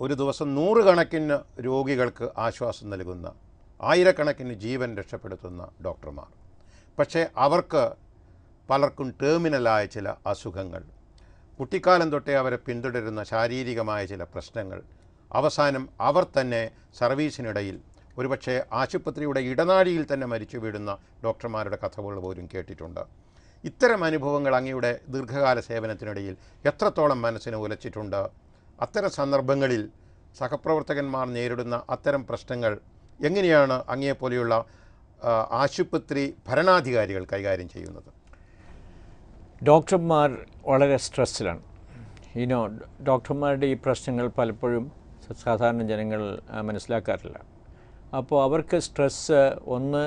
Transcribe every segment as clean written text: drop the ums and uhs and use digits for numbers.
ഒരു ദിവസം നൂറുകണക്കിന് രോഗികൾക്ക് ആശ്വാസം നൽകുന്ന, ആയിരക്കണക്കിന് ജീവൻ രക്ഷപ്പെടുത്തുന്ന ഡോക്ടർമാർ. പക്ഷേ അവർക്ക് പലർക്കും ടേർമിനലായ ചില അസുഖങ്ങൾ, കുട്ടിക്കാലം തൊട്ടേ അവരെ പിന്തുടരുന്ന ശാരീരികമായ ചില പ്രശ്നങ്ങൾ, അവസാനം അവർ തന്നെ സർവീസിനിടയിൽ ഒരുപക്ഷെ ആശുപത്രിയുടെ ഇടനാഴിയിൽ തന്നെ മരിച്ചു വീഴുന്ന ഡോക്ടർമാരുടെ കഥകൾ പോലും കേട്ടിട്ടുണ്ട്. ഇത്തരം അനുഭവങ്ങൾ അങ്ങയുടെ ദീർഘകാല സേവനത്തിനിടയിൽ എത്രത്തോളം മനസ്സിനെ ഉലച്ചിട്ടുണ്ട്? അത്തരം സന്ദർഭങ്ങളിൽ സഹപ്രവർത്തകന്മാർ നേരിടുന്ന അത്തരം പ്രശ്നങ്ങൾ എങ്ങനെയാണ് അങ്ങയെപ്പോലെയുള്ള ആശുപത്രി ഭരണാധികാരികൾ കൈകാര്യം ചെയ്യുന്നത്? ഡോക്ടർമാർ വളരെ സ്ട്രെസ്സിലാണ്. ഡോക്ടർമാരുടെ ഈ പ്രശ്നങ്ങൾ പലപ്പോഴും സാധാരണ ജനങ്ങൾ മനസ്സിലാക്കാറില്ല. അപ്പോൾ അവർക്ക് സ്ട്രെസ്സ് ഒന്ന്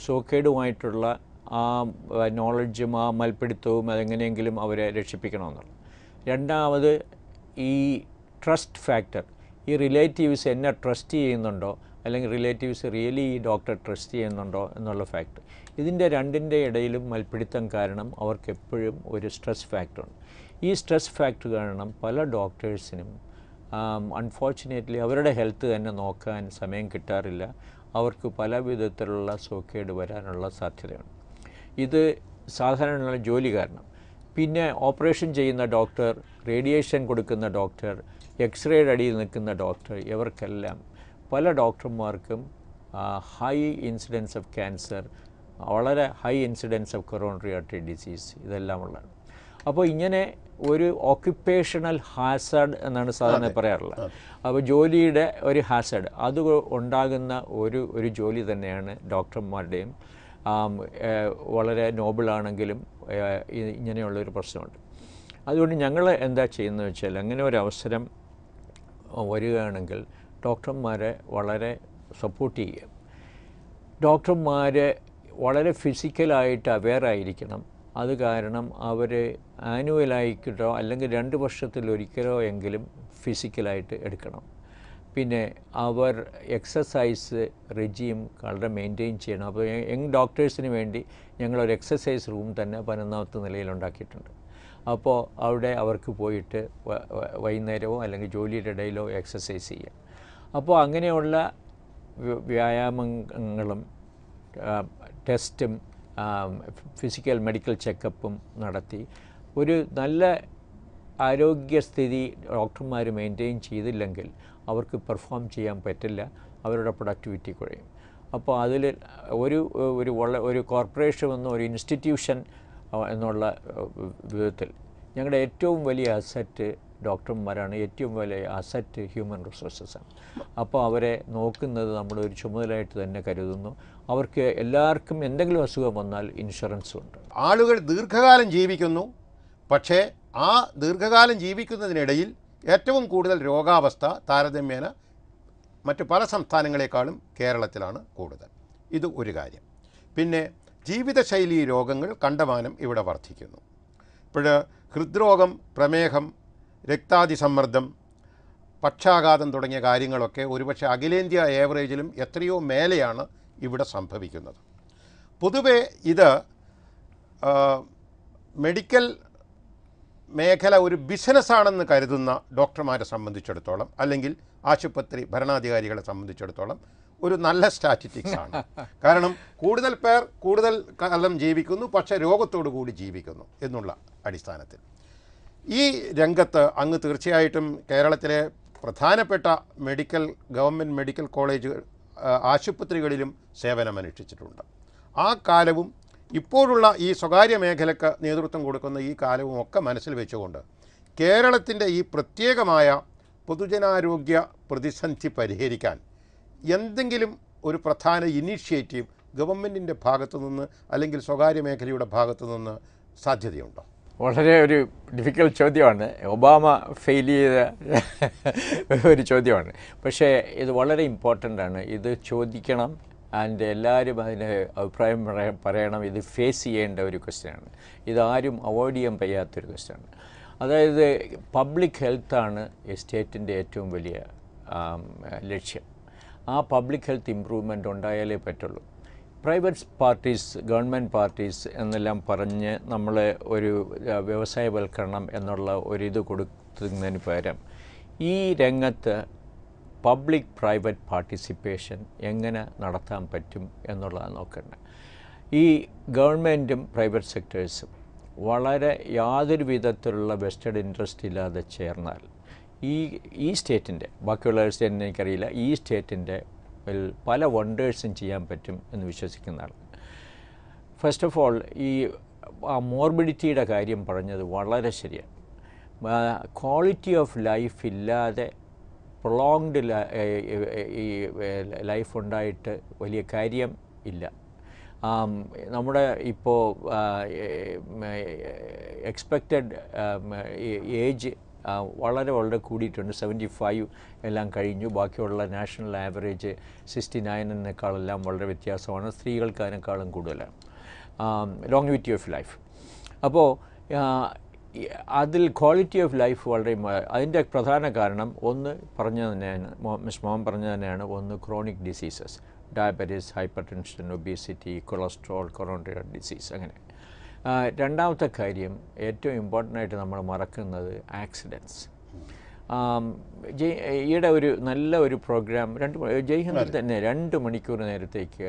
സോക്കേടുമായിട്ടുള്ള ആ നോളജും ആ മൽപ്പിടുത്തവും അതെങ്ങനെയെങ്കിലും അവരെ രക്ഷിപ്പിക്കണമെന്നുള്ളത്. രണ്ടാമത് ഈ ട്രസ്റ്റ് ഫാക്ടർ, ഈ റിലേറ്റീവ്സ് എന്നെ ട്രസ്റ്റ് ചെയ്യുന്നുണ്ടോ അല്ലെങ്കിൽ റിലേറ്റീവ്സ് റിയലി ഈ ഡോക്ടറെ ട്രസ്റ്റ് ചെയ്യുന്നുണ്ടോ എന്നുള്ള ഫാക്ടർ. ഇതിൻ്റെ രണ്ടിൻ്റെ ഇടയിലും മൽപ്പിടുത്തം കാരണം അവർക്കെപ്പോഴും ഒരു സ്ട്രെസ് ഫാക്ടറുണ്ട്. ഈ സ്ട്രെസ് ഫാക്ടർ കാരണം പല ഡോക്ടേഴ്സിനും അൺഫോർച്ചുനേറ്റ്ലി അവരുടെ ഹെൽത്ത് തന്നെ നോക്കാൻ സമയം കിട്ടാറില്ല. അവർക്ക് പല വിധത്തിലുള്ള സോക്കേട് വരാനുള്ള സാധ്യതയുണ്ട്. ഇത് സാധാരണയുള്ള ജോലി കാരണം. പിന്നെ ഓപ്പറേഷൻ ചെയ്യുന്ന ഡോക്ടർ, റേഡിയേഷൻ കൊടുക്കുന്ന ഡോക്ടർ, എക്സ്റേയുടെ അടിയിൽ നിൽക്കുന്ന ഡോക്ടർ, ഇവർക്കെല്ലാം പല ഡോക്ടർമാർക്കും ഹൈ ഇൻസിഡൻസ് ഓഫ് ക്യാൻസർ, വളരെ high incidents of coronary artery disease ഇതെല്ലാം ഉള്ളതാണ്. അപ്പോൾ ഇങ്ങനെ ഒരു ഓക്യുപ്പേഷണൽ ഹാസർഡ് എന്നാണ് സാധാരണ പറയാറുള്ളത്. അപ്പോൾ ജോലിയുടെ ഒരു ഹാസർഡ് അത് ഉണ്ടാകുന്ന ഒരു ജോലി തന്നെയാണ് ഡോക്ടർമാരുടെയും. വളരെ നോബിളാണെങ്കിലും ഇങ്ങനെയുള്ളൊരു പ്രശ്നമുണ്ട്. അതുകൊണ്ട് ഞങ്ങൾ എന്താ ചെയ്യുന്നത് വെച്ചാൽ, അങ്ങനെ ഒരു അവസരം വരികയാണെങ്കിൽ ഡോക്ടർമാരെ വളരെ സപ്പോർട്ട് ചെയ്യുക. ഡോക്ടർമാർ വളരെ ഫിസിക്കലായിട്ട് അവെയറായിരിക്കണം. അത് കാരണം അവർ ആനുവലായിട്ടോ അല്ലെങ്കിൽ 2 വർഷത്തിലൊരിക്കലോ എങ്കിലും ഫിസിക്കലായിട്ട് എടുക്കണം. പിന്നെ അവർ എക്സസൈസ് റെജീം വളരെ മെയിൻറ്റെയിൻ ചെയ്യണം. അപ്പോൾ യങ് ഡോക്ടേഴ്സിന് വേണ്ടി ഞങ്ങളൊരു എക്സസൈസ് റൂം തന്നെ 15ാമത്തെ നിലയിലുണ്ടാക്കിയിട്ടുണ്ട്. അപ്പോൾ അവിടെ അവർക്ക് പോയിട്ട് വൈകുന്നേരമോ അല്ലെങ്കിൽ ജോലിയുടെ ഇടയിലോ എക്സസൈസ് ചെയ്യാം. അപ്പോൾ അങ്ങനെയുള്ള വ്യായാമങ്ങളും ടെസ്റ്റും ഫിസിക്കൽ മെഡിക്കൽ ചെക്കപ്പും നടത്തി ഒരു നല്ല ആരോഗ്യസ്ഥിതി ഡോക്ടർമാർ മെയിൻറ്റെയിൻ ചെയ്തില്ലെങ്കിൽ അവർക്ക് പെർഫോം ചെയ്യാൻ പറ്റില്ല, അവരുടെ പ്രൊഡക്ടിവിറ്റി കുറയും. അപ്പോൾ അതിൽ ഒരു കോർപ്പറേഷൻ എന്ന ഒരു ഇൻസ്റ്റിറ്റ്യൂഷൻ എന്നുള്ള വിധത്തിൽ ഞങ്ങളുടെ ഏറ്റവും വലിയ അസറ്റ് ഡോക്ടർമാരാണ്, ഏറ്റവും വലിയ അസറ്റ് ഹ്യൂമൻ റിസോഴ്സസാണ്. അപ്പോൾ അവരെ നോക്കുന്നത് നമ്മളൊരു ചുമതലയായിട്ട് തന്നെ കരുതുന്നു. അവർക്ക് എല്ലാവർക്കും എന്തെങ്കിലും അസുഖം വന്നാൽ ഇൻഷുറൻസും ഉണ്ട്. ആളുകൾ ദീർഘകാലം ജീവിക്കുന്നു, പക്ഷേ ആ ദീർഘകാലം ജീവിക്കുന്നതിനിടയിൽ ഏറ്റവും കൂടുതൽ രോഗാവസ്ഥ താരതമ്യേന മറ്റു പല സംസ്ഥാനങ്ങളെക്കാളും കേരളത്തിലാണ് കൂടുതൽ. ഇത് ഒരു കാര്യം. പിന്നെ ജീവിതശൈലി രോഗങ്ങൾ കണ്ടമാനം ഇവിടെ വർദ്ധിക്കുന്നു. ഇപ്പോൾ ഹൃദ്രോഗം, പ്രമേഹം, രക്താതിസമ്മർദ്ദം, പക്ഷാഘാതം തുടങ്ങിയ കാര്യങ്ങളൊക്കെ ഒരുപക്ഷെ അഖിലേന്ത്യാ ഏവറേജിലും എത്രയോ മേലെയാണ് ഇവിടെ സംഭവിക്കുന്നത്. പൊതുവെ ഇത് മെഡിക്കൽ മേഖല ഒരു ബിസിനസ്സാണെന്ന് കരുതുന്ന ഡോക്ടർമാരെ സംബന്ധിച്ചിടത്തോളം, അല്ലെങ്കിൽ ആശുപത്രി ഭരണാധികാരികളെ സംബന്ധിച്ചിടത്തോളം ഒരു നല്ല സ്റ്റാറ്റിസ്റ്റിക്സ് ആണ്. കാരണം കൂടുതൽ പേർ കൂടുതൽ കാലം ജീവിക്കുന്നു, പക്ഷേ രോഗത്തോടു കൂടി ജീവിക്കുന്നു എന്നുള്ള അടിസ്ഥാനത്തിൽ. ഈ രംഗത്ത് അങ്ങ് തീർച്ചയായിട്ടും കേരളത്തിലെ പ്രധാനപ്പെട്ട ഗവൺമെൻറ് മെഡിക്കൽ കോളേജ് ആശുപത്രികളിലും സേവനമനുഷ്ഠിച്ചിട്ടുണ്ട്. ആ കാലവും ഇപ്പോഴുള്ള ഈ സ്വകാര്യ മേഖലയ്ക്ക് നേതൃത്വം കൊടുക്കുന്ന ഈ കാലവും ഒക്കെ മനസ്സിൽ വെച്ചുകൊണ്ട് കേരളത്തിൻ്റെ ഈ പ്രത്യേകമായ പൊതുജനാരോഗ്യ പ്രതിസന്ധി പരിഹരിക്കാൻ എന്തെങ്കിലും ഒരു പ്രധാന ഇനീഷ്യേറ്റീവ് ഗവൺമെൻറ്റിൻ്റെ ഭാഗത്തു നിന്ന് അല്ലെങ്കിൽ സ്വകാര്യ മേഖലയുടെ ഭാഗത്തു നിന്ന് സാധ്യതയുണ്ടോ? വളരെ ഒരു ഡിഫിക്കൽട്ട് ചോദ്യമാണ്. ഒബാമ ഫെയിൽ ചെയ്ത ഒരു ചോദ്യമാണ്. പക്ഷേ ഇത് വളരെ ഇമ്പോർട്ടൻ്റാണ്. ഇത് ചോദിക്കണം, ആൻഡ് എല്ലാവരും അതിന് അഭിപ്രായം പറയണം. ഇത് ഫേസ് ചെയ്യേണ്ട ഒരു ക്വസ്റ്റ്യനാണ്. ഇതാരും അവോയ്ഡ് ചെയ്യാൻ കഴിയാത്തൊരു ക്വസ്റ്റ്യനാണ്. അതായത് പബ്ലിക് ഹെൽത്താണ് ഈ സ്റ്റേറ്റിൻ്റെ ഏറ്റവും വലിയ ലക്ഷ്യം. ആ പബ്ലിക് ഹെൽത്ത് ഇമ്പ്രൂവ്മെൻ്റ് ഉണ്ടായാലേ പറ്റുള്ളൂ. പ്രൈവറ്റ് പാർട്ടീസ്, ഗവൺമെൻറ് പാർട്ടീസ് എന്നെല്ലാം പറഞ്ഞ് നമ്മൾ ഒരു വ്യവസായവൽക്കരണം എന്നുള്ള ഒരിത് കൊടുക്കുന്നതിന് പകരം ഈ രംഗത്ത് പബ്ലിക് പ്രൈവറ്റ് പാർട്ടിസിപ്പേഷൻ എങ്ങനെ നടത്താൻ പറ്റും എന്നുള്ളതാണ് നോക്കേണ്ടത്. ഈ ഗവൺമെൻറ്റും പ്രൈവറ്റ് സെക്ടേഴ്സും വളരെ യാതൊരു വിധത്തിലുള്ള വെസ്റ്റഡ് ഇൻട്രസ്റ്റ് ഇല്ലാതെ ചേർന്നാൽ ഈ സ്റ്റേറ്റിൻ്റെ, ബാക്കിയുള്ള സ്റ്റേറ്റിന് എനിക്കറിയില്ല, ഈ സ്റ്റേറ്റിൻ്റെ പല വണ്ടേഴ്സും ചെയ്യാൻ പറ്റും എന്ന് വിശ്വസിക്കുന്നതാണ്. ഫസ്റ്റ് ഓഫ് ഓൾ, ഈ മോർബിഡിറ്റിയുടെ കാര്യം പറഞ്ഞത് വളരെ ശരിയാണ്. ക്വാളിറ്റി ഓഫ് ലൈഫ് ഇല്ലാതെ പ്രൊളോങ്ഡ് ഈ ലൈഫ് ഉണ്ടായിട്ട് വലിയ കാര്യം ഇല്ല. നമ്മുടെ ഇപ്പോൾ എക്സ്പെക്റ്റഡ് ഏജ് വളരെ വളരെ കൂടിയിട്ടുണ്ട്. 75 എല്ലാം കഴിഞ്ഞു. ബാക്കിയുള്ള നാഷണൽ ആവറേജ് 69-നേക്കാളെല്ലാം വളരെ വ്യത്യാസമാണ്. സ്ത്രീകൾക്ക് അതിനേക്കാളും കൂടുതലാണ് ലോങ്വിറ്റി ഓഫ് ലൈഫ്. അപ്പോൾ അതിൽ ക്വാളിറ്റി ഓഫ് ലൈഫ് വളരെ, അതിൻ്റെ പ്രധാന കാരണം ഒന്ന് പറഞ്ഞത് തന്നെയാണ്, മിസ് മോഹൻ പറഞ്ഞത് തന്നെയാണ്. ഒന്ന് chronic diseases, diabetes, hyper tension, obesity, cholesterol, coronary disease, അങ്ങനെ. രണ്ടാമത്തെ കാര്യം, ഏറ്റവും ഇമ്പോർട്ടൻ്റ് ആയിട്ട് നമ്മൾ മറക്കുന്നത് ആക്സിഡൻറ്റ്സ്. ഈയിടെ ഒരു നല്ല ഒരു പ്രോഗ്രാം ജയ്ഹിന്ദിൽ തന്നെ 2 മണിക്കൂർ നേരത്തേക്ക്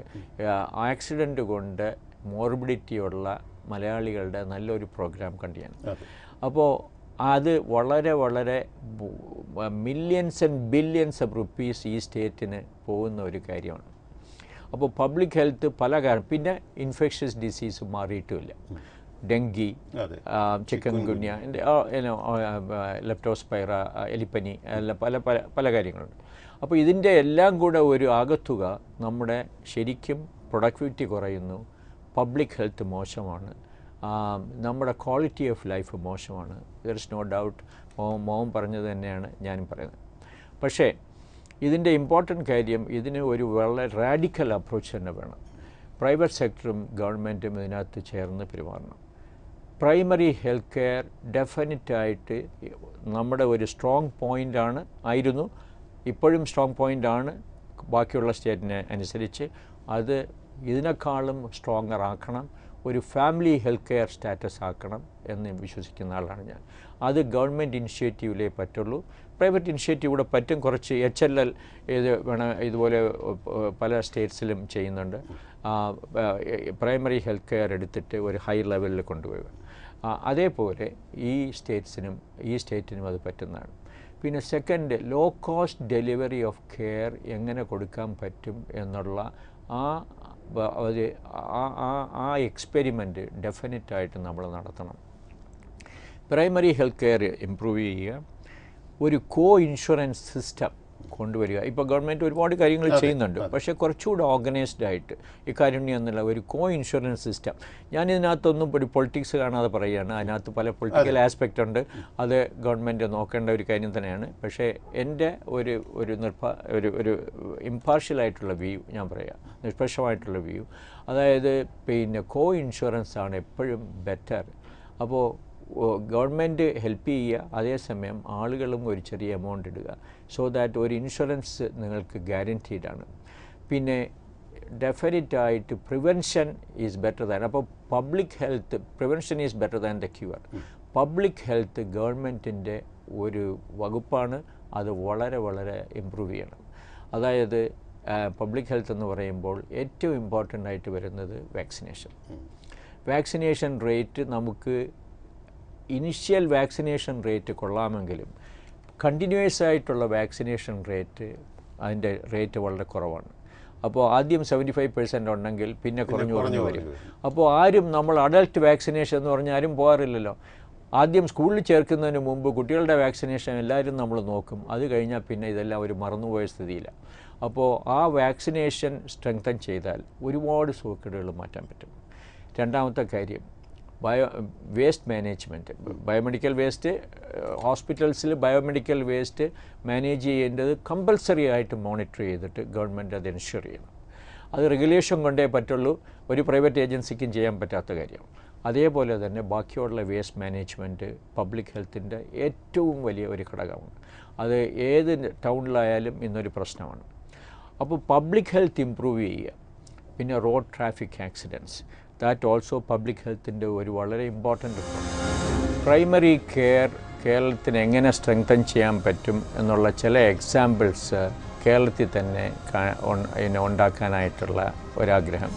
ആക്സിഡൻറ്റ് കൊണ്ട് മോർബിഡിറ്റിയുള്ള മലയാളികളുടെ നല്ലൊരു പ്രോഗ്രാം കണ്ടിയാണ്. അപ്പോൾ അത് വളരെ വളരെ millions and billions of rupees ഈ സ്റ്റേറ്റിന് പോകുന്ന ഒരു കാര്യമാണ്. അപ്പോൾ പബ്ലിക് ഹെൽത്ത് പല കാരണം, പിന്നെ ഇൻഫെക്ഷ്യസ് ഡിസീസ് മാറിയിട്ടുമില്ല. ഡെങ്കി, ചിക്കൻ ഗുനിയ, ലെപ്റ്റോസ്പൈറ, എലിപ്പനി, പല പല പല കാര്യങ്ങളുണ്ട്. അപ്പോൾ ഇതിൻ്റെ എല്ലാം കൂടെ ഒരു ആകത്തുക നമ്മുടെ ശരിക്കും പ്രൊഡക്ടിവിറ്റി കുറയുന്നു, പബ്ലിക് ഹെൽത്ത് മോശമാണ്, നമ്മുടെ ക്വാളിറ്റി ഓഫ് ലൈഫ് മോശമാണ്. There is no doubt. Mohan പറഞ്ഞത് തന്നെയാണ് ഞാനും പറയുന്നത്. പക്ഷേ ഇതിൻ്റെ ഇമ്പോർട്ടൻ്റ് കാര്യം, ഇതിന് ഒരു വളരെ റാഡിക്കൽ അപ്രോച്ച് തന്നെ വേണം. പ്രൈവറ്റ് സെക്ടറും ഗവൺമെൻറ്റും ഇതിനകത്ത് ചേർന്ന് പെരുമാറണം. പ്രൈമറി ഹെൽത്ത് കെയർ ഡെഫിനറ്റായിട്ട് നമ്മുടെ ഒരു സ്ട്രോങ് പോയിൻ്റാണ്, ആയിരുന്നു, ഇപ്പോഴും സ്ട്രോങ് പോയിൻ്റാണ്. ബാക്കിയുള്ള സ്റ്റേറ്റിനെ അനുസരിച്ച് അത് ഇതിനേക്കാളും സ്ട്രോങ്ങർ ആക്കണം. ഒരു ഫാമിലി ഹെൽത്ത് കെയർ സ്റ്റാറ്റസ് ആക്കണം എന്ന് വിശ്വസിക്കുന്ന ആളാണ് ഞാൻ. അത് ഗവൺമെൻറ് ഇനിഷ്യേറ്റീവിലേ പറ്റുള്ളൂ. പ്രൈവറ്റ് ഇനിഷ്യേറ്റീവ് കൂടെ പറ്റും. കുറച്ച് HLL ഇത് വേണം, ഇതുപോലെ പല സ്റ്റേറ്റ്സിലും ചെയ്യുന്നുണ്ട്. പ്രൈമറി ഹെൽത്ത് കെയർ എടുത്തിട്ട് ഒരു ഹൈ ലെവലിൽ കൊണ്ടുപോവുക. അതേപോലെ ഈ സ്റ്റേറ്റിനും അത് പറ്റുന്നതാണ്. പിന്നെ second, low cost delivery of care എങ്ങനെ കൊടുക്കാൻ പറ്റും എന്നുള്ള ആ എക്സ്പെരിമെൻറ്റ് ഡെഫിനറ്റായിട്ട് നമ്മൾ നടത്തണം. പ്രൈമറി ഹെൽത്ത് കെയർ ഇംപ്രൂവ് ചെയ്യുക, ഒരു ഇൻഷുറൻസ് സിസ്റ്റം കൊണ്ടുവരിക. ഇപ്പോൾ ഗവൺമെൻറ് ഒരുപാട് കാര്യങ്ങൾ ചെയ്യുന്നുണ്ട്, പക്ഷേ കുറച്ചുകൂടെ ഓർഗനൈസ്ഡ് ആയിട്ട് ഇക്കാരുണ്യം എന്നുള്ള ഒരു ഇൻഷുറൻസ് സിസ്റ്റം. ഞാനിതിനകത്തൊന്നും ഒരു പൊളിറ്റിക്സ് കാണാതെ പറയുകയാണ്. അതിനകത്ത് പല പൊളിറ്റിക്കൽ ആസ്പെക്റ്റ് ഉണ്ട്. അത് ഗവൺമെൻറ് നോക്കേണ്ട ഒരു കാര്യം തന്നെയാണ്. പക്ഷേ എൻ്റെ ഒരു ഇംപാർഷ്യലായിട്ടുള്ള വ്യൂ ഞാൻ പറയാം, നിഷ്പക്ഷമായിട്ടുള്ള വ്യൂ. അതായത് പിന്നെ ഇൻഷുറൻസ് ആണ് എപ്പോഴും ബെറ്റർ. അപ്പോൾ ഗവൺമെൻറ് ഹെൽപ്പ് ചെയ്യുക, അതേസമയം ആളുകളും ഒരു ചെറിയ എമൗണ്ട് ഇടുക, സോ ദാറ്റ് ഒരു ഇൻഷുറൻസ് നിങ്ങൾക്ക് ഗ്യാരൻറ്റീഡാണ്. പിന്നെ ഡെഫിനറ്റായിട്ട് പ്രിവെൻഷൻ ഈസ് ബെറ്റർ ദാൻ, അപ്പോൾ public health, prevention is better than the cure. Public health ഗവൺമെൻറ്റിൻ്റെ ഒരു വകുപ്പാണ്. അത് വളരെ വളരെ ഇമ്പ്രൂവ് ചെയ്യണം. അതായത് പബ്ലിക് ഹെൽത്ത് എന്ന് പറയുമ്പോൾ ഏറ്റവും ഇമ്പോർട്ടൻ്റ് ആയിട്ട് വരുന്നത് വാക്സിനേഷൻ റേറ്റ്. നമുക്ക് ഇനിഷ്യൽ വാക്സിനേഷൻ റേറ്റ് കൊള്ളാമെങ്കിലും കണ്ടിന്യൂസ് ആയിട്ടുള്ള വാക്സിനേഷൻ റേറ്റ്, അതിൻ്റെ റേറ്റ് വളരെ കുറവാണ്. അപ്പോൾ ആദ്യം 75% ഉണ്ടെങ്കിൽ പിന്നെ കുറഞ്ഞു വരും. അപ്പോൾ ആരും നമ്മൾ അഡൽട്ട് വാക്സിനേഷൻ എന്ന് പറഞ്ഞാൽ ആരും പോകാറില്ലല്ലോ. ആദ്യം സ്കൂളിൽ ചേർക്കുന്നതിന് മുമ്പ് കുട്ടികളുടെ വാക്സിനേഷൻ എല്ലാവരും നമ്മൾ നോക്കും. അത് കഴിഞ്ഞാൽ പിന്നെ ഇതെല്ലാം ഒരു മറന്നുപോയ സ്ഥിതിയിലാണ്. അപ്പോൾ ആ വാക്സിനേഷൻ സ്ട്രെങ്തൻ ചെയ്താൽ ഒരുപാട് സൂക്കേടുകൾ മാറ്റാൻ പറ്റും. രണ്ടാമത്തെ കാര്യം, വേസ്റ്റ് മാനേജ്മെൻറ്റ്. ബയോമെഡിക്കൽ വേസ്റ്റ് ഹോസ്പിറ്റൽസിൽ ബയോമെഡിക്കൽ വേസ്റ്റ് മാനേജ് ചെയ്യേണ്ടത് കമ്പൽസറി ആയിട്ട് മോണിറ്റർ ചെയ്തിട്ട് ഗവൺമെൻറ് അത് എൻഷുർ ചെയ്യണം. അത് റെഗുലേഷൻ കൊണ്ടേ പറ്റുള്ളൂ, ഒരു പ്രൈവറ്റ് ഏജൻസിക്കും ചെയ്യാൻ പറ്റാത്ത കാര്യമാണ്. അതേപോലെ തന്നെ ബാക്കിയുള്ള വേസ്റ്റ് മാനേജ്മെൻറ്റ് പബ്ലിക് ഹെൽത്തിൻ്റെ ഏറ്റവും വലിയ ഒരു ഘടകമാണ്. അത് ഏത് ടൗണിലായാലും ഇന്നൊരു പ്രശ്നമാണ്. അപ്പോൾ പബ്ലിക് ഹെൽത്ത് ഇംപ്രൂവ് ചെയ്യുക. പിന്നെ road traffic accidents, that also public ഹെൽത്തിൻ്റെ ഒരു വളരെ ഇമ്പോർട്ടൻ്റ് പ്രൈമറി കേരളത്തിന് എങ്ങനെ സ്ട്രെങ്തൻ ചെയ്യാൻ പറ്റും എന്നുള്ള ചില എക്സാമ്പിൾസ് കേരളത്തിൽ തന്നെ ഉണ്ടാക്കാനായിട്ടുള്ള ഒരാഗ്രഹം.